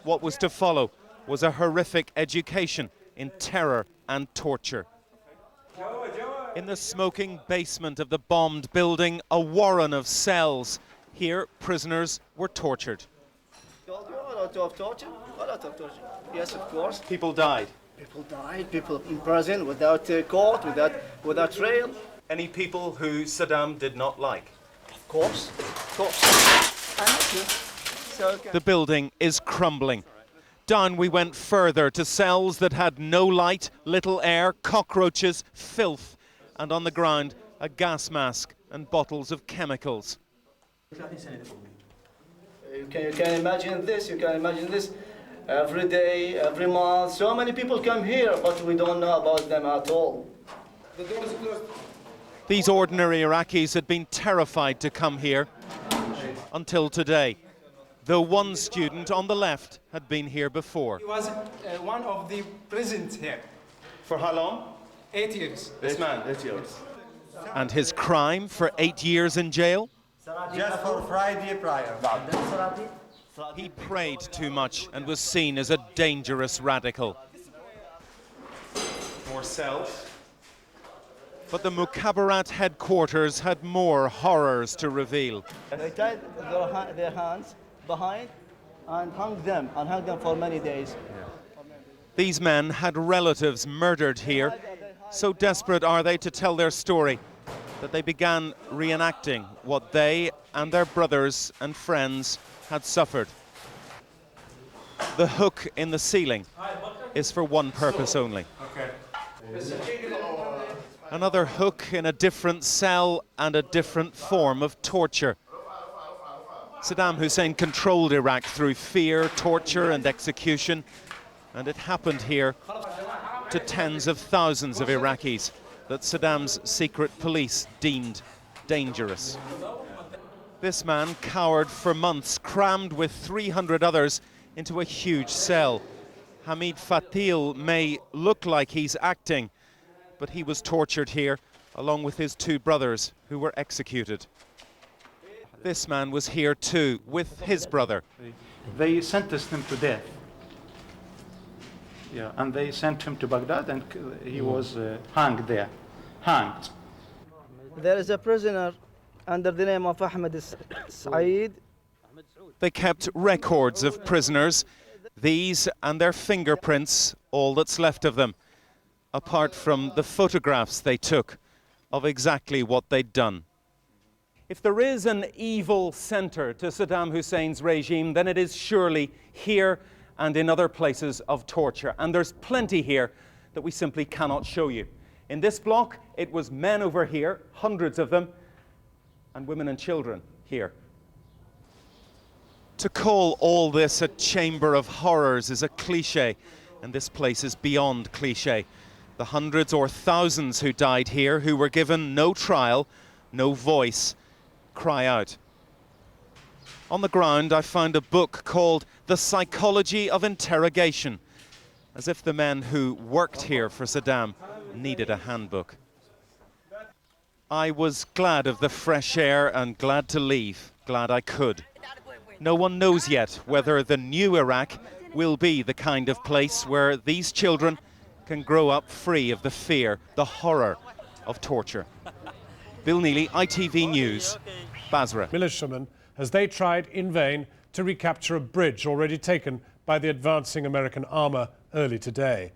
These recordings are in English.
What was to follow was a horrific education in terror and torture. In the smoking basement of the bombed building, a warren of cells. Here, prisoners were tortured. A lot of torture. Yes, of course. People died. People died. People in prison without court, without trial. Any people who Saddam did not like? Of course. The building is crumbling. Down we went further to cells that had no light, little air, cockroaches, filth, and on the ground a gas mask and bottles of chemicals. You can imagine this. Every day, every month, so many people come here, but we don't know about them at all. The door is closed. These ordinary Iraqis had been terrified to come here until today, though one student on the left had been here before. He was one of the prisons here. For how long? 8 years. This man? 8 years. And his crime for 8 years in jail? Just for Friday prior. He prayed too much and was seen as a dangerous radical. More cells. But the Mukhabarat headquarters had more horrors to reveal. They tied their hands behind and hung them for many days. These men had relatives murdered here. So desperate are they to tell their story that they began reenacting what they and their brothers and friends had suffered. The hook in the ceiling is for one purpose only. Another hook in a different cell and a different form of torture. Saddam Hussein controlled Iraq through fear, torture and execution, and it happened here to tens of thousands of Iraqis that Saddam's secret police deemed dangerous. This man cowered for months, crammed with 300 others into a huge cell. Hamid Fatil may look like he's acting, but he was tortured here along with his two brothers who were executed. This man was here too with his brother. They sentenced him to death. Yeah, and they sent him to Baghdad and he was hanged there. Hanged. There is a prisoner under the name of Ahmed Saeed. They kept records of prisoners, these and their fingerprints, all that's left of them, apart from the photographs they took of exactly what they'd done. If there is an evil center to Saddam Hussein's regime, then it is surely here and in other places of torture. And there's plenty here that we simply cannot show you. In this block, it was men over here, hundreds of them, and women and children here. To call all this a chamber of horrors is a cliche, and this place is beyond cliche. The hundreds or thousands who died here, who were given no trial, no voice, cry out. On the ground, I found a book called The Psychology of Interrogation, as if the men who worked here for Saddam needed a handbook. I was glad of the fresh air and glad to leave, glad I could. No one knows yet whether the new Iraq will be the kind of place where these children can grow up free of the fear, the horror of torture. Bill Neely, ITV News, Basra. Militiamen as they tried in vain to recapture a bridge already taken by the advancing American armor early today.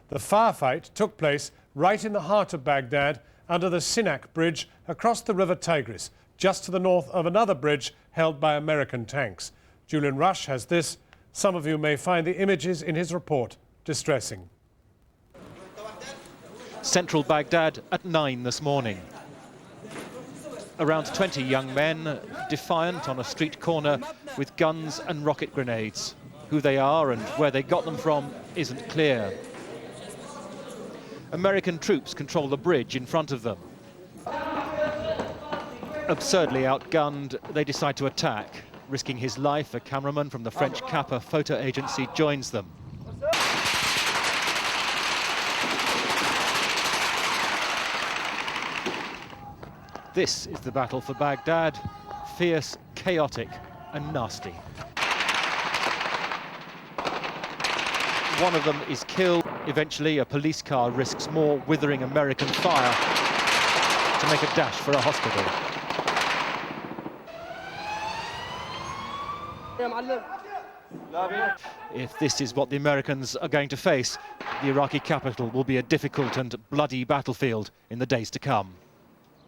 The firefight took place right in the heart of Baghdad under the Sinak Bridge across the River Tigris, just to the north of another bridge held by American tanks. Julian Rush has this. Some of you may find the images in his report distressing. Central Baghdad at 9 this morning. Around 20 young men, defiant on a street corner with guns and rocket grenades. Who they are and where they got them from isn't clear. American troops control the bridge in front of them. Absurdly outgunned, they decide to attack. Risking his life, a cameraman from the French Kappa photo agency joins them. This is the battle for Baghdad, fierce, chaotic and nasty. one of them is killed. Eventually, a police car risks more withering American fire to make a dash for a hospital. If this is what the Americans are going to face, the Iraqi capital will be a difficult and bloody battlefield in the days to come.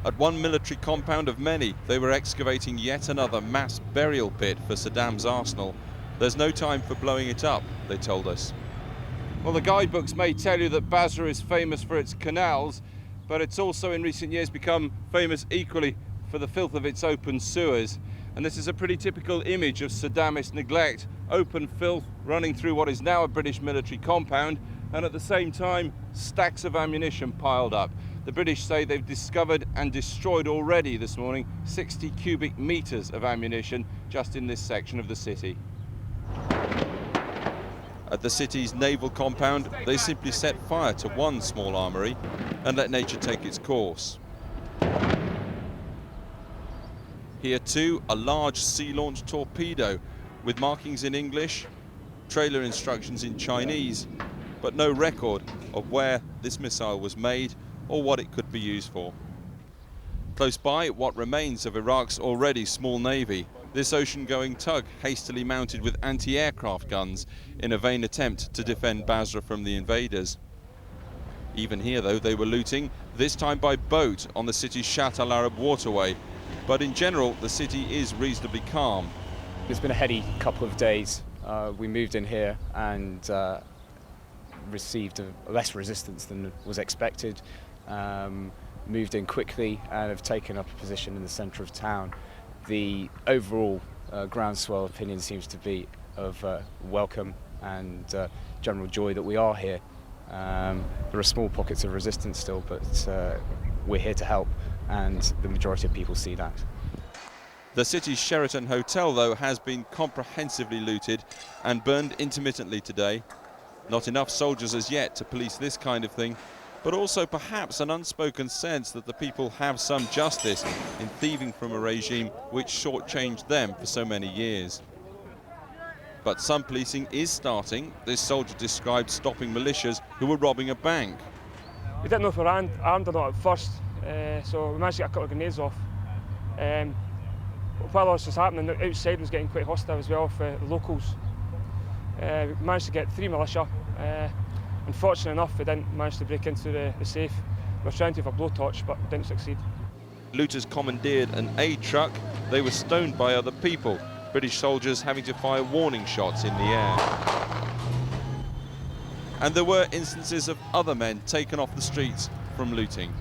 At one military compound of many, they were excavating yet another mass burial pit for Saddam's arsenal. There's no time for blowing it up, they told us. Well, the guidebooks may tell you that Basra is famous for its canals, but it's also in recent years become famous equally for the filth of its open sewers. And this is a pretty typical image of Saddamist neglect. Open filth running through what is now a British military compound, and at the same time, stacks of ammunition piled up. The British say they've discovered and destroyed already this morning 60 cubic meters of ammunition just in this section of the city. At the city's naval compound, they simply set fire to one small armoury and let nature take its course. Here too, a large sea-launched torpedo with markings in English, trailer instructions in Chinese, but no record of where this missile was made or what it could be used for. Close by, what remains of Iraq's already small navy, this ocean-going tug hastily mounted with anti-aircraft guns in a vain attempt to defend Basra from the invaders. Even here, though, they were looting, this time by boat on the city's Shat al-Arab waterway. But in general, the city is reasonably calm. It's been a heady couple of days. We moved in here and received less resistance than was expected. Moved in quickly and have taken up a position in the centre of town. The overall groundswell opinion seems to be of welcome and general joy that we are here. There are small pockets of resistance still, but we're here to help, and the majority of people see that. The city's Sheraton Hotel, though, has been comprehensively looted and burned intermittently today. Not enough soldiers as yet to police this kind of thing, but also perhaps an unspoken sense that the people have some justice in thieving from a regime which shortchanged them for so many years. But some policing is starting. This soldier described stopping militias who were robbing a bank. We didn't know if we were armed or not at first, so we managed to get a couple of grenades off. While all this was happening, outside was getting quite hostile as well for the locals. We managed to get 3 militia. Unfortunately enough, we didn't manage to break into the safe. We were trying to have a blowtorch, but didn't succeed. Looters commandeered an aid truck. They were stoned by other people, British soldiers having to fire warning shots in the air. And there were instances of other men taken off the streets from looting.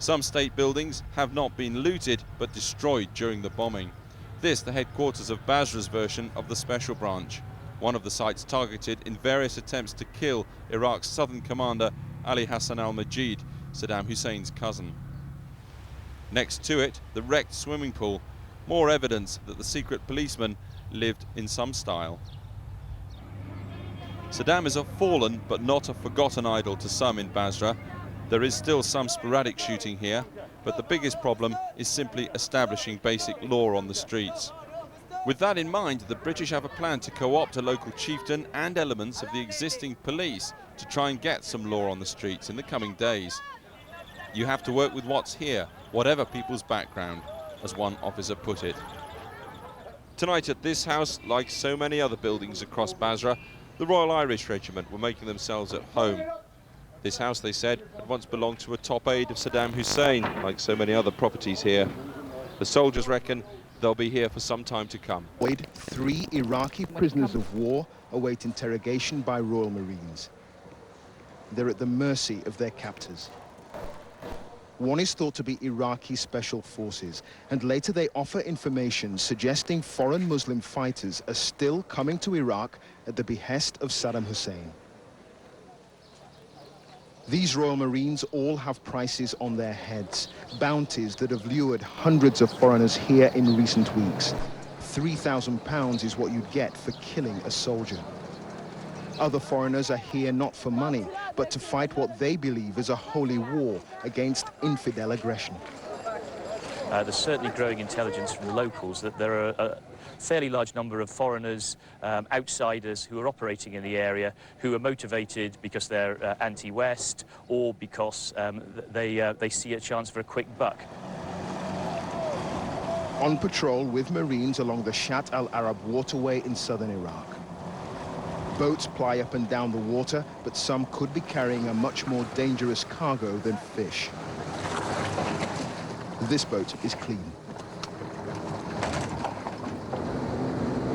Some state buildings have not been looted, but destroyed during the bombing. This, the headquarters of Basra's version of the Special Branch. One of the sites targeted in various attempts to kill Iraq's southern commander Ali Hassan al-Majid, Saddam Hussein's cousin. Next to it, the wrecked swimming pool, more evidence that the secret policeman lived in some style. Saddam is a fallen but not a forgotten idol to some in Basra. There is still some sporadic shooting here, but the biggest problem is simply establishing basic law on the streets. With that in mind, the British have a plan to co-opt a local chieftain and elements of the existing police to try and get some law on the streets in the coming days. You have to work with what's here, whatever people's background, as one officer put it. Tonight at this house, like so many other buildings across Basra, the Royal Irish Regiment were making themselves at home. This house, they said, had once belonged to a top aide of Saddam Hussein, like so many other properties here. The soldiers reckon they'll be here for some time to come. 3 Iraqi prisoners of war await interrogation by Royal Marines. They're at the mercy of their captors. One is thought to be Iraqi special forces, and later they offer information suggesting foreign Muslim fighters are still coming to Iraq at the behest of Saddam Hussein. These Royal Marines all have prices on their heads, bounties that have lured hundreds of foreigners here in recent weeks. £3,000 is what you'd get for killing a soldier. Other foreigners are here not for money, but to fight what they believe is a holy war against infidel aggression. There's certainly growing intelligence from the locals that there are fairly large number of foreigners, outsiders who are operating in the area, who are motivated because they're anti-West or because they see a chance for a quick buck. On patrol with Marines along the Shat al-Arab waterway in southern Iraq. Boats ply up and down the water, but some could be carrying a much more dangerous cargo than fish. This boat is clean.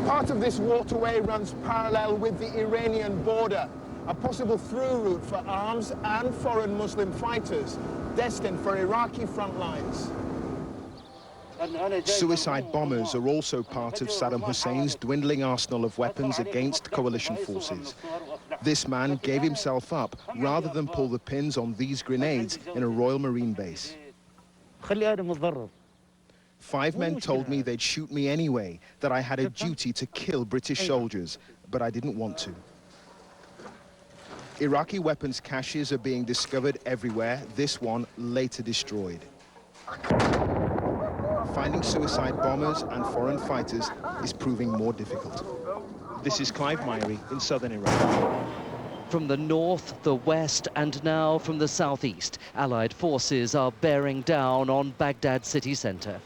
Part of this waterway runs parallel with the Iranian border, a possible through route for arms and foreign Muslim fighters destined for Iraqi front lines. Suicide bombers are also part of Saddam Hussein's dwindling arsenal of weapons against coalition forces. This man gave himself up rather than pull the pins on these grenades in a Royal Marine base. 5 men told me they'd shoot me anyway, that I had a duty to kill British soldiers, but I didn't want to. Iraqi weapons caches are being discovered everywhere, this one later destroyed. Finding suicide bombers and foreign fighters is proving more difficult. This is Clive Myrie in southern Iraq. From the north, the west, and now from the southeast, Allied forces are bearing down on Baghdad city centre.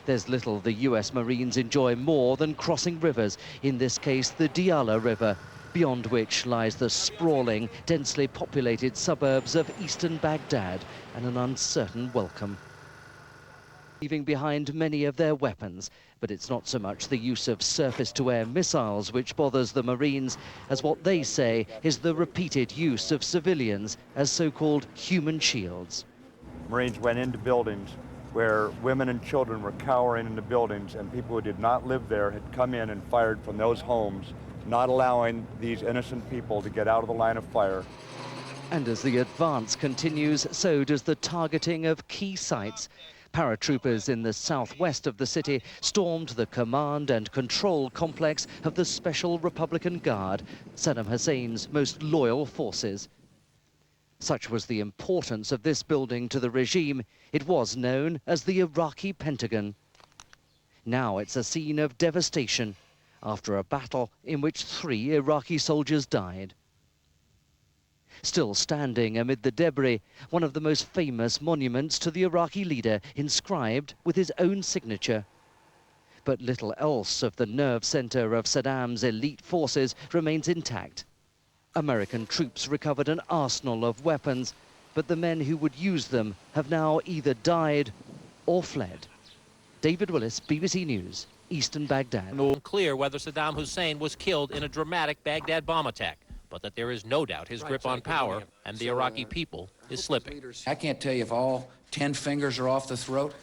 There's little the US Marines enjoy more than crossing rivers, in this case the Diyala River, beyond which lies the sprawling, densely populated suburbs of eastern Baghdad and an uncertain welcome. Leaving behind many of their weapons, but it's not so much the use of surface-to-air missiles which bothers the Marines as what they say is the repeated use of civilians as so-called human shields. Marines went into buildings where women and children were cowering in the buildings, and people who did not live there had come in and fired from those homes, not allowing these innocent people to get out of the line of fire. And as the advance continues, so does the targeting of key sites. Paratroopers in the southwest of the city stormed the command and control complex of the Special Republican Guard, Saddam Hussein's most loyal forces. Such was the importance of this building to the regime, it was known as the Iraqi Pentagon. Now it's a scene of devastation after a battle in which 3 Iraqi soldiers died. Still standing amid the debris, one of the most famous monuments to the Iraqi leader, inscribed with his own signature. But little else of the nerve center of Saddam's elite forces remains intact. American troops recovered an arsenal of weapons, but the men who would use them have now either died or fled. David Willis, BBC News, Eastern Baghdad. Unclear whether Saddam Hussein was killed in a dramatic Baghdad bomb attack, but that there is no doubt his grip on power and the Iraqi people is slipping. I can't tell you if all 10 fingers are off the throat,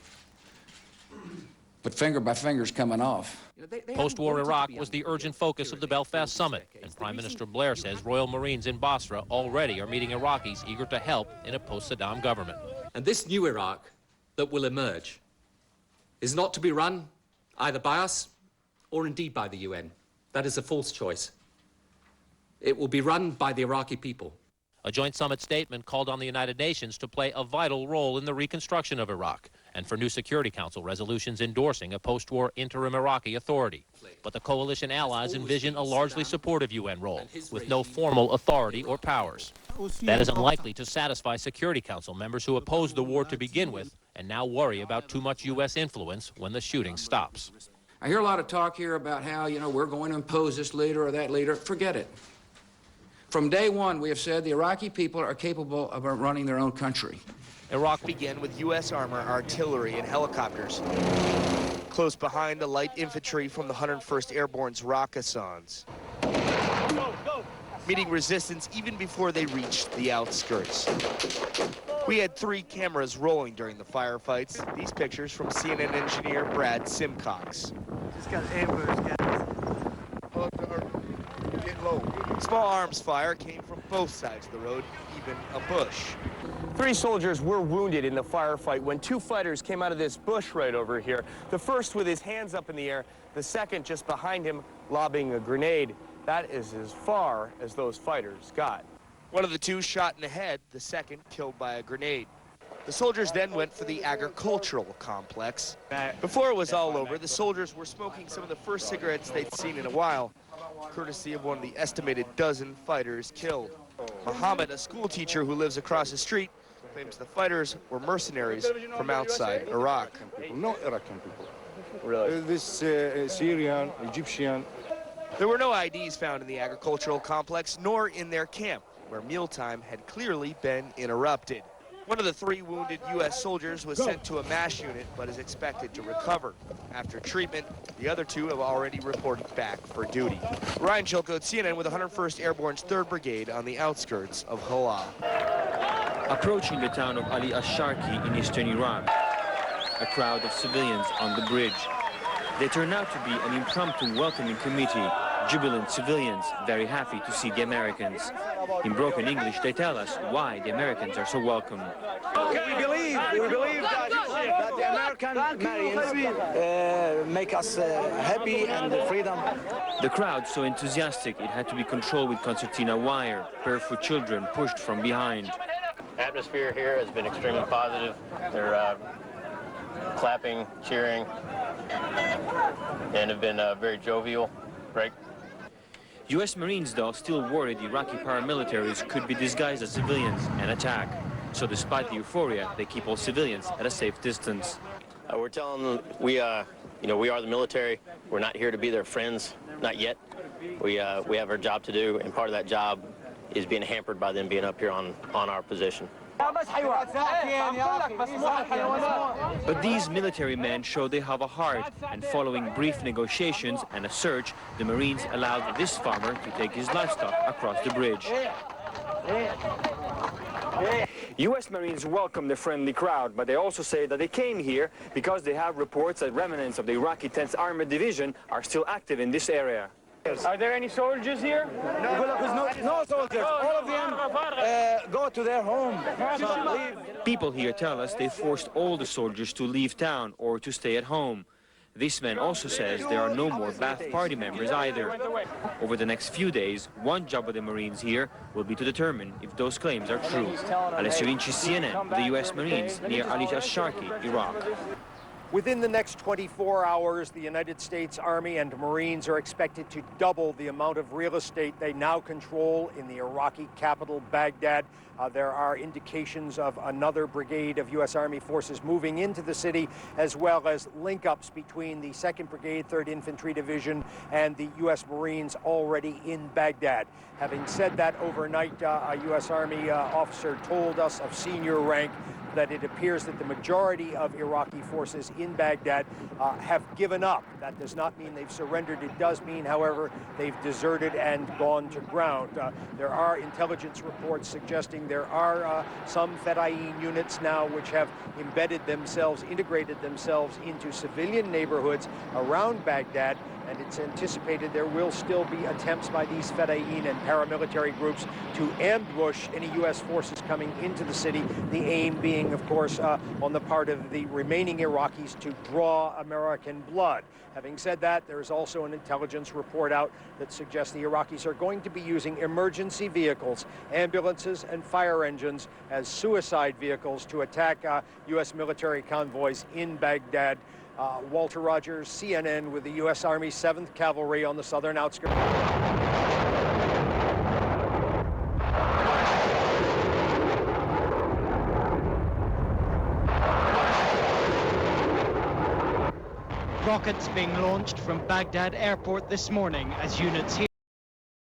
but finger by finger's coming off. Post-war Iraq was the urgent focus of the Belfast summit, and Prime Minister Blair says Royal Marines in Basra already are meeting Iraqis eager to help in a post-Saddam government. And this new Iraq that will emerge is not to be run either by us or indeed by the UN. That is a false choice. It will be run by the Iraqi people. A joint summit statement called on the United Nations to play a vital role in the reconstruction of Iraq and for new Security Council resolutions endorsing a post-war interim Iraqi authority. But the coalition allies envision a largely supportive UN role with no formal authority or powers. That is unlikely to satisfy Security Council members who opposed the war to begin with and now worry about too much U.S. influence when the shooting stops. I hear a lot of talk here about how, we're going to impose this leader or that leader. Forget it. From day one, we have said the Iraqi people are capable of running their own country. Iraq began with U.S. armor, artillery, and helicopters. Close behind the light infantry from the 101st Airborne's Rakkasans. Meeting resistance even before they reached the outskirts. We had 3 cameras rolling during the firefights. These pictures from CNN engineer Brad Simcox. Just got ambushed, guys. Get low. Small arms fire came from both sides of the road, even a bush. 3 soldiers were wounded in the firefight when 2 fighters came out of this bush right over here. The first with his hands up in the air, the second just behind him lobbing a grenade. That is as far as those fighters got. One of the 2 shot in the head, the second killed by a grenade. The soldiers then went for the agricultural complex. Before it was all over, the soldiers were smoking some of the first cigarettes they'd seen in a while, courtesy of one of the estimated dozen fighters killed. Mohammed, a school teacher who lives across the street, claims the fighters were mercenaries from outside Iraq. Not Iraqi people. Really? This Syrian, Egyptian. There were no IDs found in the agricultural complex, nor in their camp, where mealtime had clearly been interrupted. One of the 3 wounded U.S. soldiers was sent to a MASH unit, but is expected to recover. After treatment, the other 2 have already reported back for duty. Ryan Chilcote, CNN, with 101st Airborne's 3rd Brigade on the outskirts of Hala. Approaching the town of Ali al-Sharqi in eastern Iraq, a crowd of civilians on the bridge. They turn out to be an impromptu welcoming committee, jubilant civilians, very happy to see the Americans. In broken English, they tell us why the Americans are so welcome. We believe that the American Marines make us happy and freedom. The crowd so enthusiastic it had to be controlled with concertina wire, barefoot children pushed from behind. Atmosphere here has been extremely positive. They're clapping, cheering, and have been very jovial. Right. U.S. Marines, though, still worried Iraqi paramilitaries could be disguised as civilians and attack. So despite the euphoria, they keep all civilians at a safe distance. We're telling them we are the military. We're not here to be their friends, not yet. We have our job to do, and part of that job is being hampered by them being up here on our position. But these military men show they have a heart, and following brief negotiations and a search, the Marines allowed this farmer to take his livestock across the bridge. U.S. Marines welcome the friendly crowd, but they also say that they came here because they have reports that remnants of the Iraqi 10th Armored Division are still active in this area. Are there any soldiers here? No soldiers. All of them go to their home. People here tell us they forced all the soldiers to leave town or to stay at home. This man also says there are no more Ba'ath Party members either. Over the next few days, one job of the Marines here will be to determine if those claims are true. Alessio Vinci, CNN, the U.S. Marines near Ali al-Sharqi, Iraq. Within the next 24 hours, the United States Army and Marines are expected to double the amount of real estate they now control in the Iraqi capital, Baghdad. There are indications of another brigade of U.S. Army forces moving into the city, as well as link-ups between the 2nd Brigade, 3rd Infantry Division, and the U.S. Marines already in Baghdad. Having said that, overnight, a U.S. Army officer told us of senior rank that it appears that the majority of Iraqi forces in Baghdad have given up. That does not mean they've surrendered. It does mean, however, they've deserted and gone to ground. There are intelligence reports suggesting there are some Fedayeen units now which have embedded themselves, integrated themselves into civilian neighborhoods around Baghdad, and it's anticipated there will still be attempts by these Fedayeen and paramilitary groups to ambush any U.S. forces coming into the city, the aim being, of course, on the part of the remaining Iraqis to draw American blood. Having said that, there is also an intelligence report out that suggests the Iraqis are going to be using emergency vehicles, ambulances and fire engines as suicide vehicles to attack U.S. military convoys in Baghdad. Walter Rogers, CNN, with the U.S. Army 7th Cavalry on the southern outskirts. Rockets being launched from Baghdad airport this morning as units here